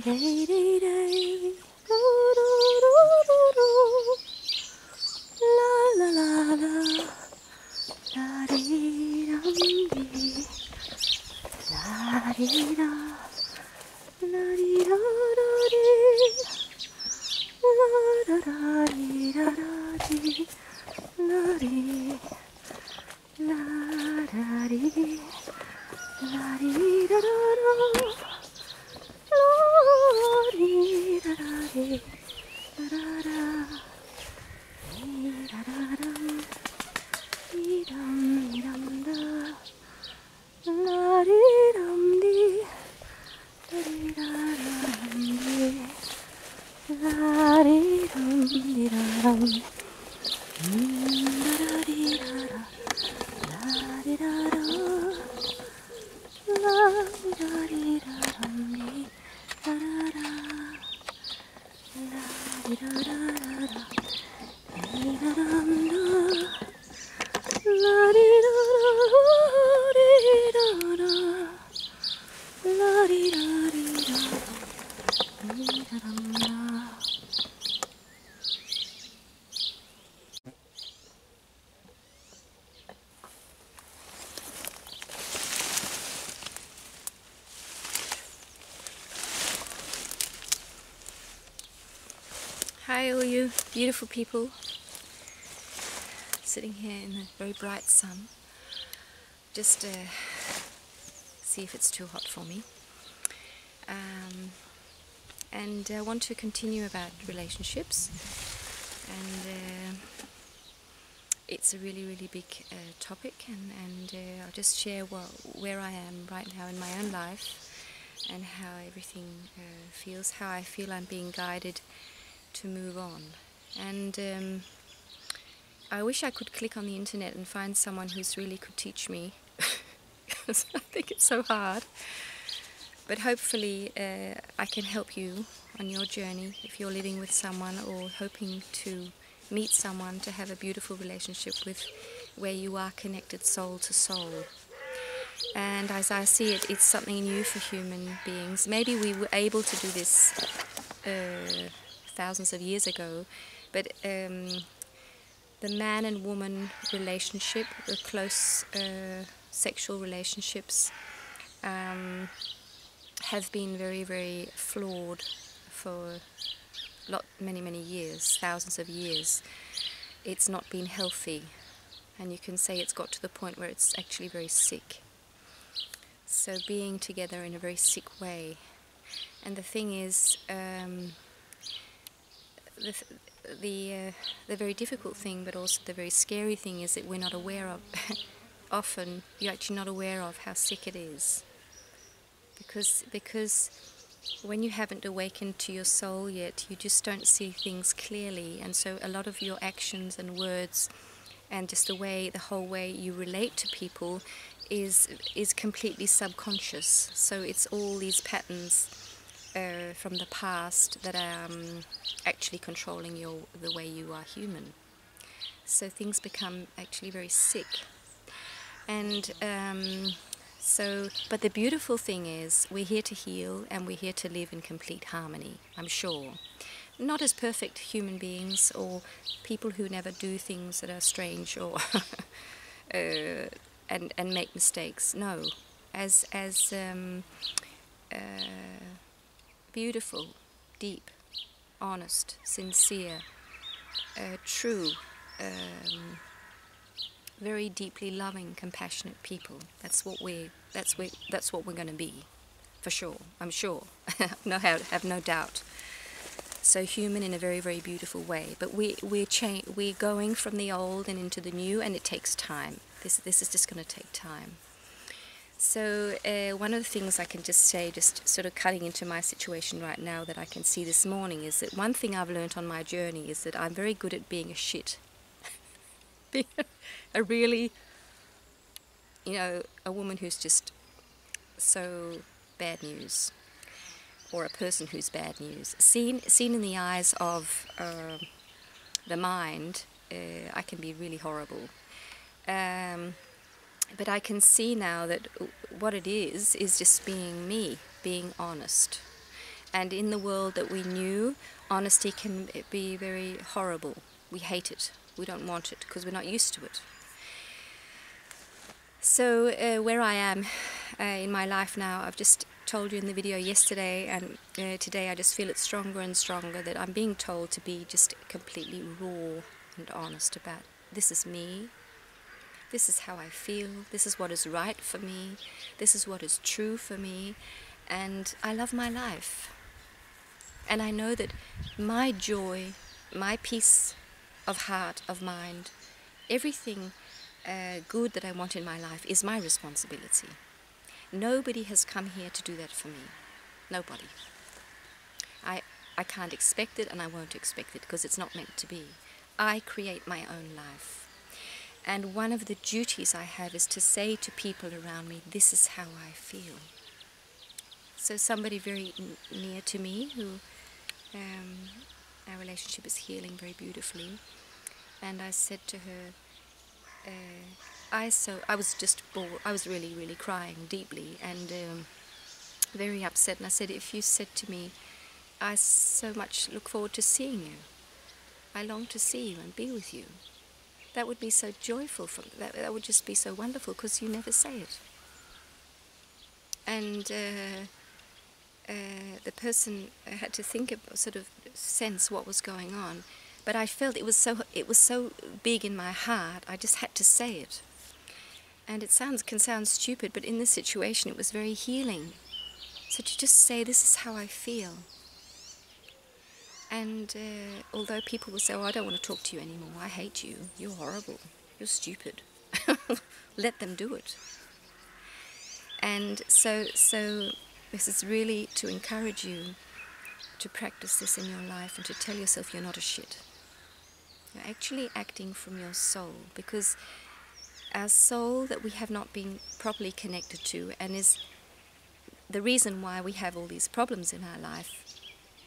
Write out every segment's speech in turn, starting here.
day, day, day. Do, do, do, do, do. La, la, la, la. La, dee, dum, dee. La, dee, da. La, dee, da, da, dee. La, da, da, dee, da, da, dee. La, dee. La, da, dee. La, dee, da, da, da. La, dee, da, da, dee. Da, da, da. Dee, da, da, dum. Dee, dum, dee, dum, da. La, dee, dum, dee. Da, dee, da, dum, dee. La, dee, dum, dee, da, dum. Da, da, dee, da, da. La, dee, da, da. La, da, dee, da, dum, dee. Da, da, da. La, dee, da, da, da, da. Dee, da, dum, da. La, dee, da, da, dee, da, da. La, dee, da, dee, da, dee, da, dum, da. Hi all you beautiful people, sitting here in the very bright sun, just see if it's too hot for me, and I want to continue about relationships, and it's a really big topic, and I'll just share where I am right now in my own life and how everything feels, how I feel I'm being guided to move on. And I wish I could click on the internet and find someone who's really could teach me, because I think it's so hard. But hopefully I can help you on your journey if you're living with someone or hoping to meet someone to have a beautiful relationship with, where you are connected soul to soul. And as I see it, it's something new for human beings. Maybe we were able to do this thousands of years ago, but the man and woman relationship, the close sexual relationships, have been very flawed for many years, thousands of years. It's not been healthy, and you can say it's got to the point where it's actually very sick. So being together in a very sick way. And the thing is, the very difficult thing, but also the very scary thing, is that we're not aware of. Often you're actually not aware of how sick it is, because when you haven't awakened to your soul yet, you just don't see things clearly, and so a lot of your actions and words and just the whole way you relate to people is completely subconscious. So it's all these patterns from the past that are actually controlling the way you are human. So things become actually very sick. And but the beautiful thing is, we're here to heal, and we're here to live in complete harmony, I'm sure. Not as perfect human beings or people who never do things that are strange or and make mistakes. No, as beautiful, deep, honest, sincere, true, very deeply loving, compassionate people. That's what we're going to be, for sure. I'm sure. Have no doubt. So human in a very beautiful way. But we're going from the old and into the new, and it takes time. This is just going to take time. So one of the things I can just say, just sort of cutting into my situation right now, that I can see this morning, is that one thing I've learned on my journey is that I'm very good at being a shit. Being a really, a woman who's just so bad news, or a person who's bad news. Seen in the eyes of the mind, I can be really horrible. But I can see now that what it is just being me, being honest. And in the world that we knew, honesty can be very horrible. We hate it. We don't want it because we're not used to it. So where I am in my life now, I've just told you in the video yesterday, and today I just feel it stronger and stronger that I'm being told to be just completely raw and honest about this is me, this is how I feel, this is what is right for me, this is what is true for me, and I love my life. And I know that my joy, my peace of heart, of mind, everything good that I want in my life is my responsibility. Nobody has come here to do that for me. Nobody. I can't expect it, and I won't expect it because it's not meant to be. I create my own life. And one of the duties I have is to say to people around me, this is how I feel. So somebody very near to me who our relationship is healing very beautifully, and I said to her, I was just bored. I was really crying deeply and very upset, and I said, if you said to me, I so much look forward to seeing you, I long to see you and be with you, that would be so joyful, that would just be so wonderful, because you never say it. And the person had to think of, sort of sense what was going on, but I felt it was so big in my heart, I just had to say it. And it can sound stupid, but in this situation it was very healing. So to just say, this is how I feel. And although people will say, oh, I don't want to talk to you anymore, I hate you, you're horrible, you're stupid, let them do it. And so this is really to encourage you to practice this in your life and to tell yourself you're not a shit. You're actually acting from your soul, because our soul that we have not been properly connected to, and is the reason why we have all these problems in our life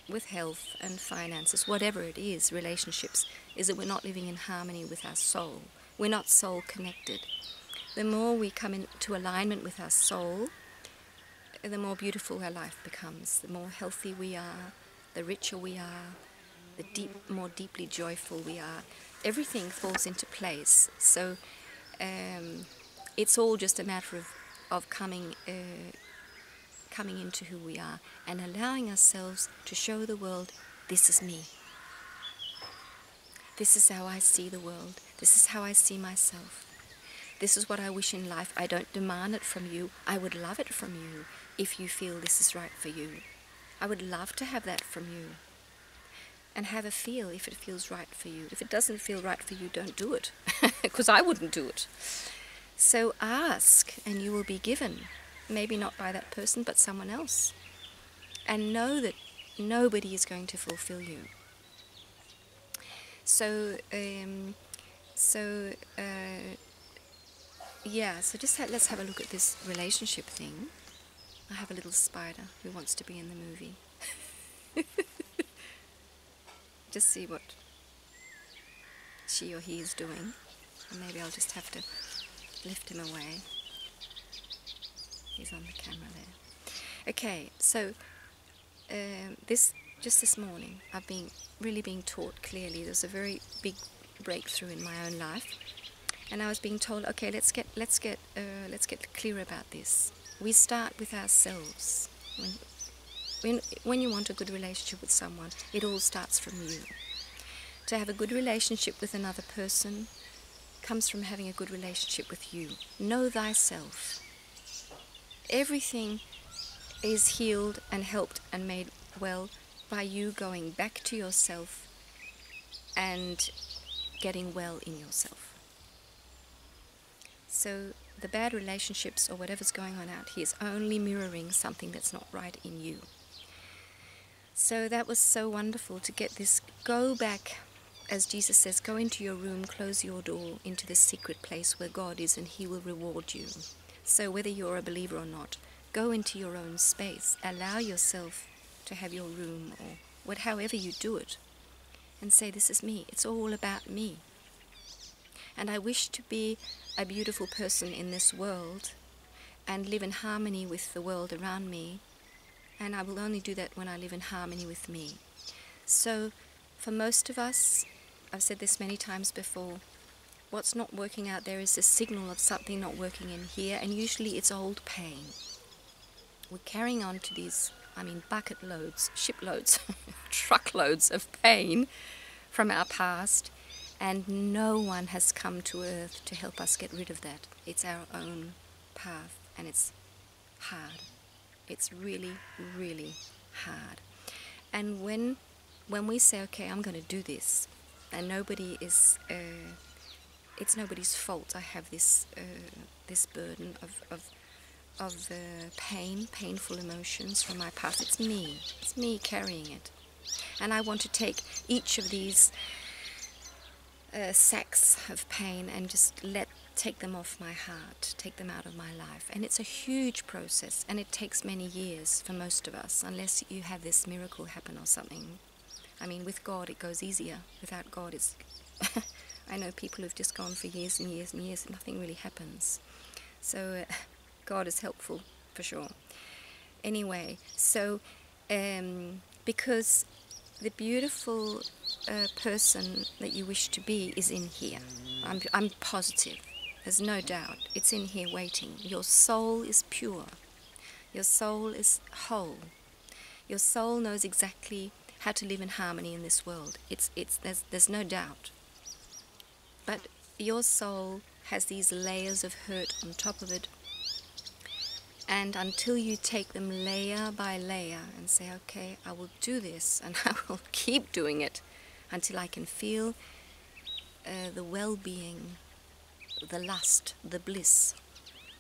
with health and finances, whatever it is, relationships, is that we're not living in harmony with our soul. We're not soul connected. The more we come into alignment with our soul, the more beautiful our life becomes, the more healthy we are, the richer we are, the more deeply joyful we are. Everything falls into place. So it's all just a matter of coming into who we are and allowing ourselves to show the world, this is me. This is how I see the world. This is how I see myself. This is what I wish in life. I don't demand it from you. I would love it from you if you feel this is right for you. I would love to have that from you. And have a feel if it feels right for you. If it doesn't feel right for you, don't do it. Because I wouldn't do it. So ask and you will be given. Maybe not by that person, but someone else. And know that nobody is going to fulfill you. So just let's have a look at this relationship thing. I have a little spider who wants to be in the movie. Just see what she or he is doing. And maybe I'll just have to lift him away. He's on the camera there. Okay, so this morning I've been really being taught clearly. There's a very big breakthrough in my own life, and I was being told, okay, let's get clear about this. We start with ourselves. When you want a good relationship with someone, it all starts from you. To have a good relationship with another person comes from having a good relationship with you. Know thyself. Everything is healed and helped and made well by you going back to yourself and getting well in yourself. So the bad relationships or whatever's going on out here is only mirroring something that's not right in you. So that was so wonderful to get this. Go back, as Jesus says, go into your room, close your door into the secret place where God is, and He will reward you. So whether you're a believer or not, go into your own space. Allow yourself to have your room, or however you do it, and say, this is me. It's all about me. And I wish to be a beautiful person in this world and live in harmony with the world around me And I will only do that when I live in harmony with me. So for most of us, I've said this many times before, what's not working out there is a signal of something not working in here, and usually it's old pain. We're carrying on to these, bucket loads, shiploads, truckloads of pain from our past, and no one has come to earth to help us get rid of that. It's our own path, and it's hard. It's really, really hard. And when we say, okay, I'm going to do this, and it's nobody's fault. I have this burden of painful emotions from my past. It's me carrying it, and I want to take each of these sacks of pain and just take them off my heart, take them out of my life. And it's a huge process, and it takes many years for most of us, unless you have this miracle happen or something. With God it goes easier. Without God it's I know people who've just gone for years and years and years and nothing really happens. So God is helpful for sure. Anyway, so because the beautiful person that you wish to be is in here. I'm positive. There's no doubt. It's in here waiting. Your soul is pure. Your soul is whole. Your soul knows exactly how to live in harmony in this world. There's no doubt. But your soul has these layers of hurt on top of it. And until you take them layer by layer and say, okay, I will do this, and I will keep doing it until I can feel the well-being, the lust, the bliss,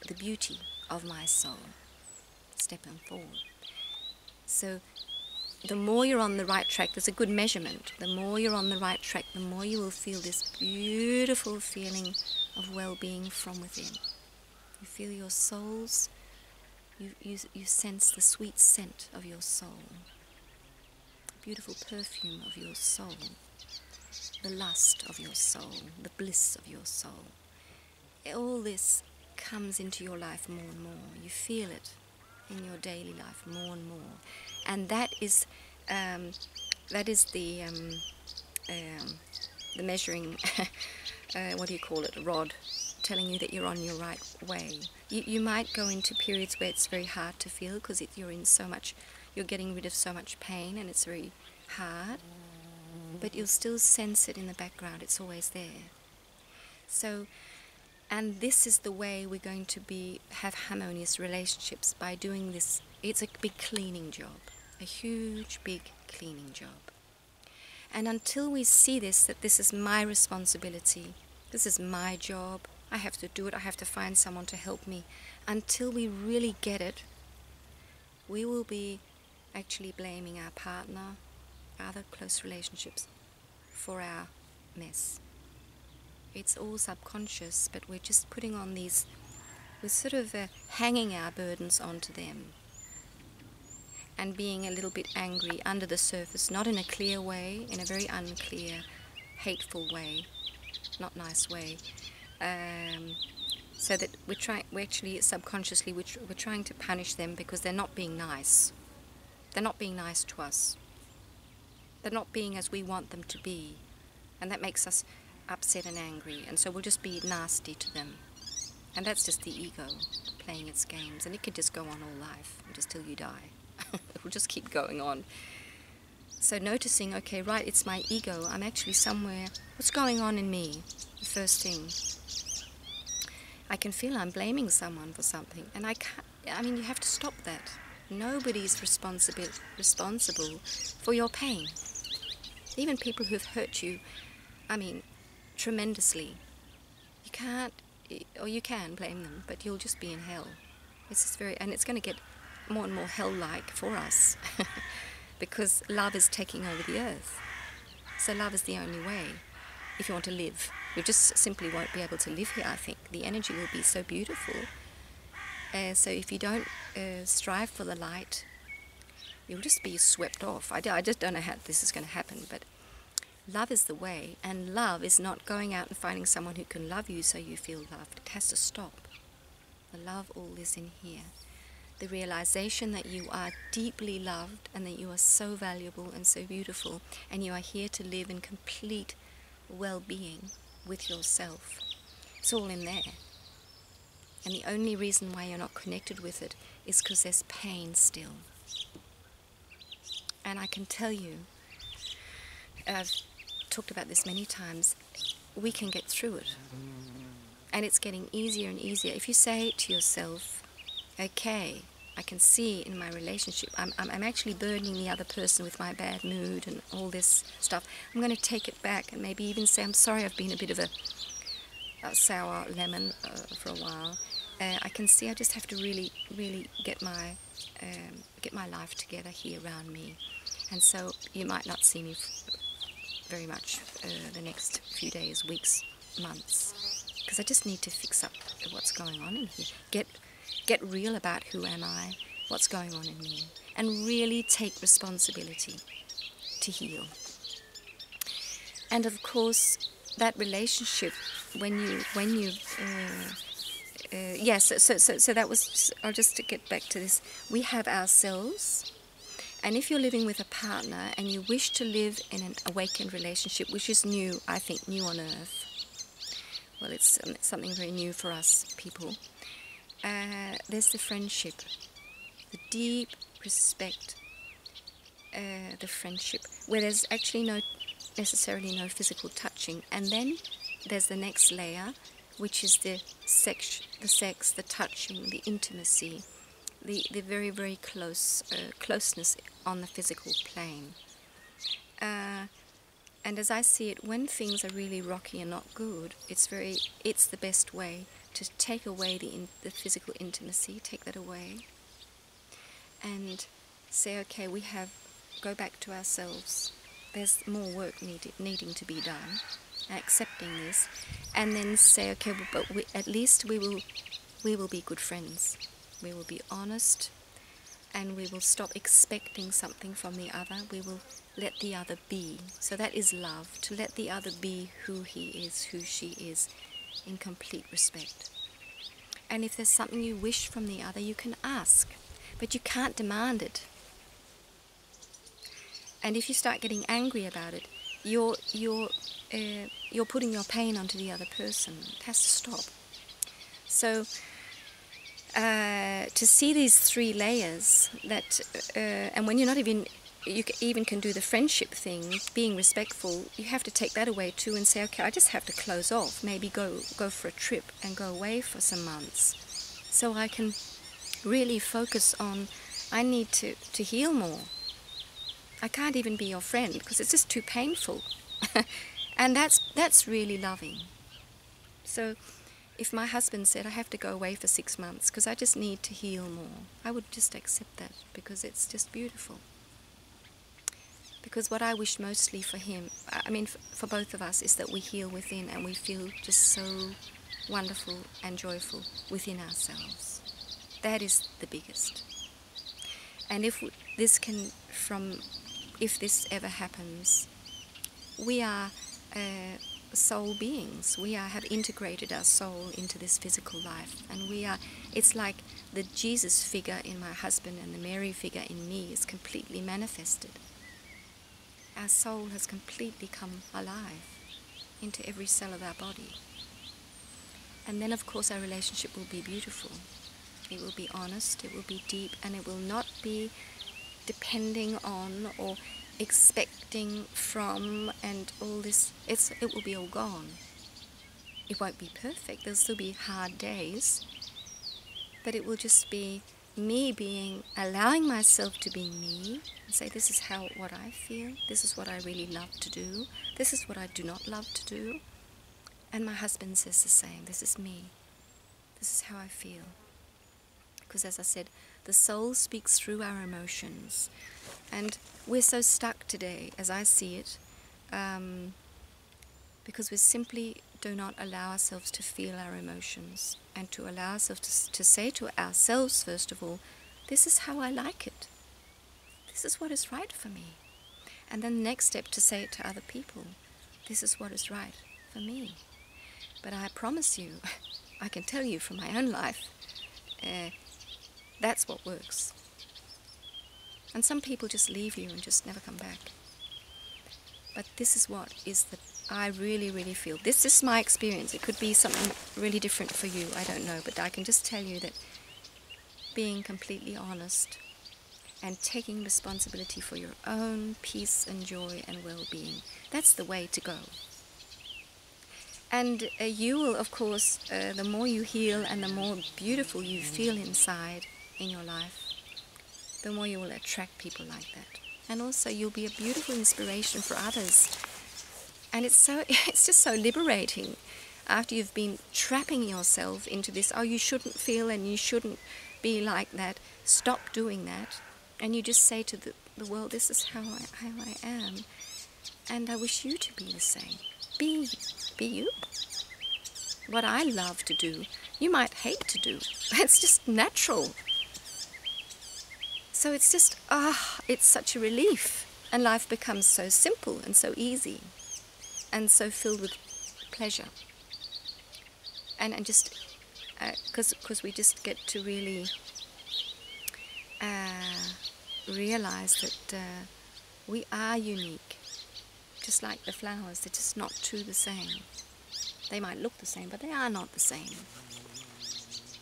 the beauty of my soul, stepping forward. So the more you're on the right track, there's a good measurement. The more you're on the right track, the more you will feel this beautiful feeling of well-being from within. You feel your soul's, you sense the sweet scent of your soul, the beautiful perfume of your soul, the lust of your soul, the bliss of your soul. All this comes into your life more and more. You feel it in your daily life more and more. And that is the measuring, a rod, telling you that you're on your right way. You might go into periods where it's very hard to feel because you're getting rid of so much pain and it's very hard, but you'll still sense it in the background. It's always there. So, and this is the way we're going to have harmonious relationships, by doing this. It's a big cleaning job, a huge big cleaning job. And until we see this, that this is my responsibility, this is my job, I have to do it, I have to find someone to help me. Until we really get it, we will be actually blaming our partner, other close relationships, for our mess. It's all subconscious, but we're just putting on these, we're sort of hanging our burdens onto them and being a little bit angry under the surface, not in a clear way, in a very unclear, hateful way, not nice way. So that we're actually subconsciously we're trying to punish them because they're not being nice. They're not being nice to us. They're not being as we want them to be, and that makes us upset and angry, and so we'll just be nasty to them. And that's just the ego playing its games, and it could just go on all life, just till you die. It will just keep going on. So noticing, okay, right, it's my ego, I'm actually somewhere, what's going on in me? The first thing, I can feel I'm blaming someone for something, and you have to stop that. Nobody's responsible for your pain. Even people who've hurt you, tremendously. You can't, or you can blame them, but you'll just be in hell. It's just and it's going to get more and more hell-like for us because love is taking over the earth. So love is the only way if you want to live. You just simply won't be able to live here, I think. The energy will be so beautiful. So if you don't strive for the light, you'll just be swept off. I just don't know how this is going to happen, but love is the way, and love is not going out and finding someone who can love you so you feel loved. It has to stop. The love all is in here. the realization that you are deeply loved and that you are so valuable and so beautiful, and you are here to live in complete well-being with yourself. It's all in there. And the only reason why you're not connected with it is because there's pain still. And I can tell you, I've talked about this many times, we can get through it. And it's getting easier and easier. If you say to yourself, okay, I can see in my relationship, I'm actually burdening the other person with my bad mood and all this stuff. I'm going to take it back and maybe even say, I'm sorry I've been a bit of a sour lemon for a while. I can see I just have to really, really get my life together here around me. And so you might not see me very much the next few days, weeks, months, because I just need to fix up what's going on in here. Get real about who am I, what's going on in me, and really take responsibility to heal. And of course, that relationship, so that was, I'll just to get back to this, we have ourselves, and if you're living with a partner and you wish to live in an awakened relationship, which is new, I think, new on earth, well, it's something very new for us people, there's the friendship, the deep respect, the friendship, where there's actually necessarily no physical touching, and then there's the next layer, which is the sex, the touching, the intimacy, the very, very closeness on the physical plane. And as I see it, when things are really rocky and not good, it's the best way to take away the physical intimacy, take that away, and say, okay, go back to ourselves. There's more work needing to be done, accepting this, and then say, okay, but at least we will be good friends. We will be honest, and we will stop expecting something from the other. We will let the other be. So that is love, to let the other be who he is, who she is, in complete respect. And if there's something you wish from the other, you can ask, but you can't demand it. And if you start getting angry about it, you're putting your pain onto the other person. It has to stop. So to see these three layers, that and when you're not even, you even can do the friendship thing, being respectful, you have to take that away too and say, okay, I just have to close off, maybe go for a trip and go away for some months, so I can really focus on, I need to heal more. I can't even be your friend because it's just too painful. And that's really loving. So if my husband said I have to go away for 6 months because I just need to heal more, I would just accept that, because it's just beautiful. Because what I wish mostly for him, I mean for both of us, is that we heal within and we feel just so wonderful and joyful within ourselves. That is the biggest. And if this ever happens, we are soul beings. We have integrated our soul into this physical life, and it's like the Jesus figure in my husband and the Mary figure in me is completely manifested. Our soul has completely come alive into every cell of our body. And then of course our relationship will be beautiful. It will be honest, it will be deep, and it will not be depending on or expecting from and all this. It will be all gone. It won't be perfect. There'll still be hard days, but it will just be me allowing myself to be me, and say, this is what I feel, this is what I really love to do, this is what I do not love to do. And my husband says the same. This is me. This is how I feel. Because as I said, the soul speaks through our emotions. And we're so stuck today, as I see it, because we simply do not allow ourselves to feel our emotions, and to allow ourselves to say to ourselves, first of all, this is how I like it. This is what is right for me. And then the next step, to say it to other people. This is what is right for me. But I promise you, I can tell you from my own life, That's what works. And some people just leave you and just never come back. But this is what is the, I really, really feel. This is my experience. It could be something really different for you, I don't know. But I can just tell you that being completely honest and taking responsibility for your own peace and joy and well-being, that's the way to go. And you will, of course, the more you heal and the more beautiful you feel inside in your life, the more you will attract people like that. And also you'll be a beautiful inspiration for others. And it's just so liberating after you've been trapping yourself into this, oh, you shouldn't feel and you shouldn't be like that. Stop doing that. And you just say to the world, this is how I am. And I wish you to be the same. Be you. What I love to do, you might hate to do. It's just natural. So it's just, it's such a relief. And life becomes so simple and so easy. And so filled with pleasure. And just, because we just get to really realize that we are unique. Just like the flowers, they're just not two the same. They might look the same, but they are not the same.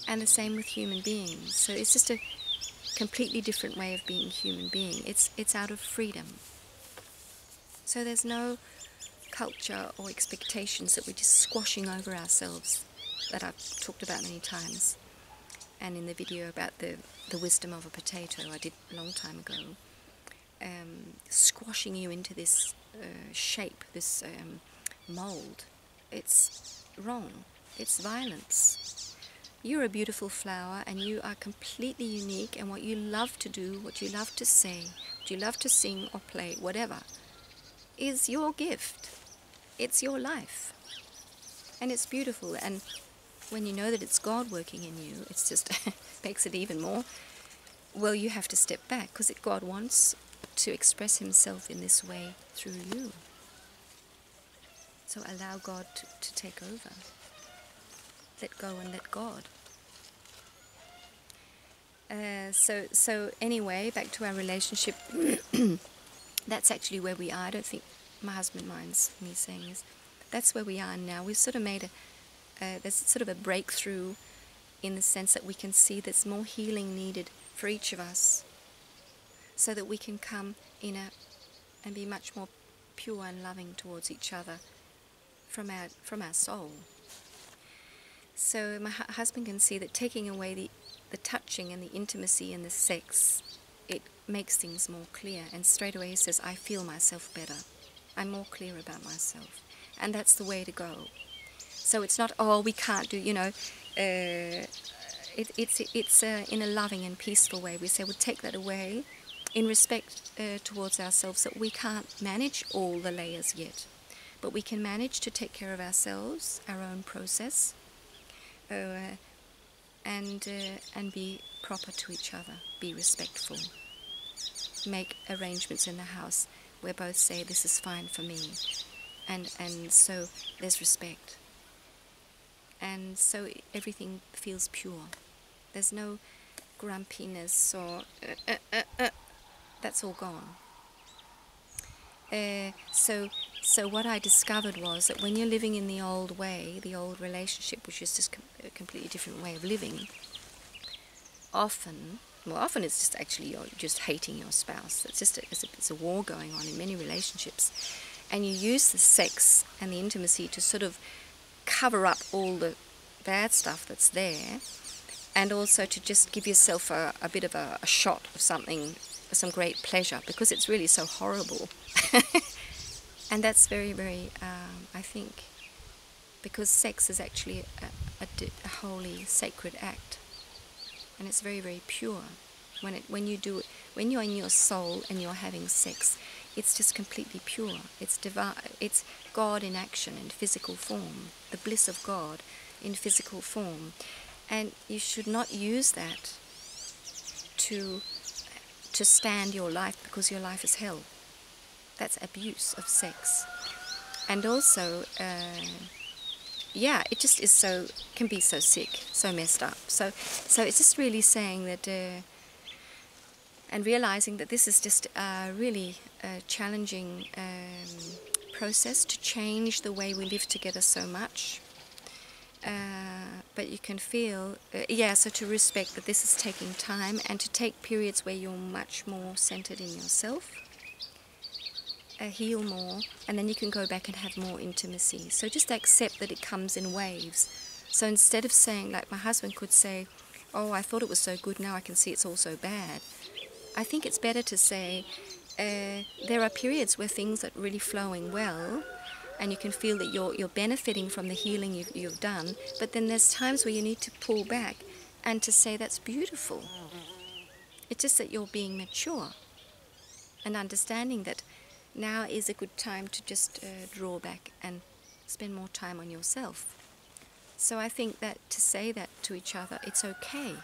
And the same with human beings. So it's just a completely different way of being human being. It's out of freedom. So there's no culture or expectations that we're just squashing over ourselves, that I've talked about many times. And in the video about the wisdom of a potato I did a long time ago, squashing you into this shape, this mold. It's wrong. It's violence. You're a beautiful flower and you are completely unique, and what you love to do, what you love to say, what you love to sing or play, whatever, is your gift. It's your life. And it's beautiful. And when you know that it's God working in you, it's just makes it even more. Well, you have to step back because God wants to express himself in this way through you. So allow God to take over. Let go and let God. So anyway, back to our relationship. That's actually where we are. I don't think my husband minds me saying this. That's where we are now. We've sort of made there's sort of a breakthrough in the sense that we can see there's more healing needed for each of us, so that we can come in and be much more pure and loving towards each other from our soul. So my husband can see that taking away the touching and the intimacy and the sex, it makes things more clear. And straight away he says, I feel myself better. I'm more clear about myself. And that's the way to go. So it's not, oh, we can't do, it's in a loving and peaceful way. We say, we'll take that away in respect towards ourselves, that we can't manage all the layers yet. But we can manage to take care of ourselves, our own process, and be proper to each other, be respectful. Make arrangements in the house where both say, this is fine for me. And so there's respect. And so everything feels pure. There's no grumpiness or that's all gone. So what I discovered was that when you're living in the old way, the old relationship, which is just a completely different way of living, often it's just actually you're just hating your spouse. It's a war going on in many relationships. And you use the sex and the intimacy to sort of cover up all the bad stuff that's there, and also to just give yourself a bit of a shot of something, some great pleasure, because it's really so horrible. And that's very, very, I think, because sex is actually a holy, sacred act, and it's very, very pure. When you do it, when you're in your soul and you're having sex, it's just completely pure. It's divine. It's God in action in physical form, the bliss of God in physical form, and you should not use that to stand your life, because your life is hell. That's abuse of sex. And also, yeah, it just is so, can be so sick, so messed up. So it's just really saying that, and realizing that this is just a really challenging process to change the way we live together so much. But you can feel, so to respect that this is taking time, and to take periods where you're much more centered in yourself, heal more, and then you can go back and have more intimacy. So just accept that it comes in waves. So instead of saying, like my husband could say, oh, I thought it was so good, now I can see it's all so bad. I think it's better to say, there are periods where things are really flowing well, and you can feel that you're benefiting from the healing you've done, but then there's times where you need to pull back and to say that's beautiful. It's just that you're being mature and understanding that now is a good time to just draw back and spend more time on yourself. So I think that to say that to each other, it's okay.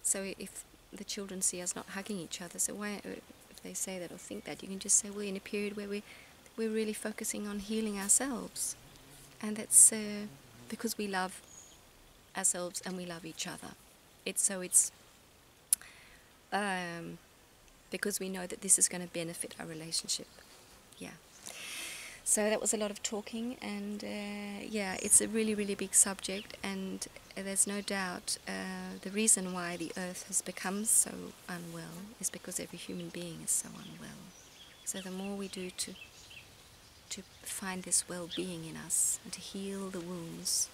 So if the children see us not hugging each other, so why, if they say that or think that, you can just say we're in a period where we're really focusing on healing ourselves, and that's because we love ourselves and we love each other. It's because we know that this is going to benefit our relationship. Yeah. So that was a lot of talking, and it's a really, really big subject, and there's no doubt the reason why the earth has become so unwell is because every human being is so unwell. So the more we do to find this well-being in us and to heal the wounds,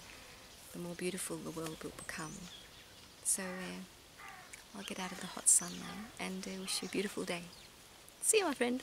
the more beautiful the world will become. So I'll get out of the hot sun now and wish you a beautiful day. See you, my friend.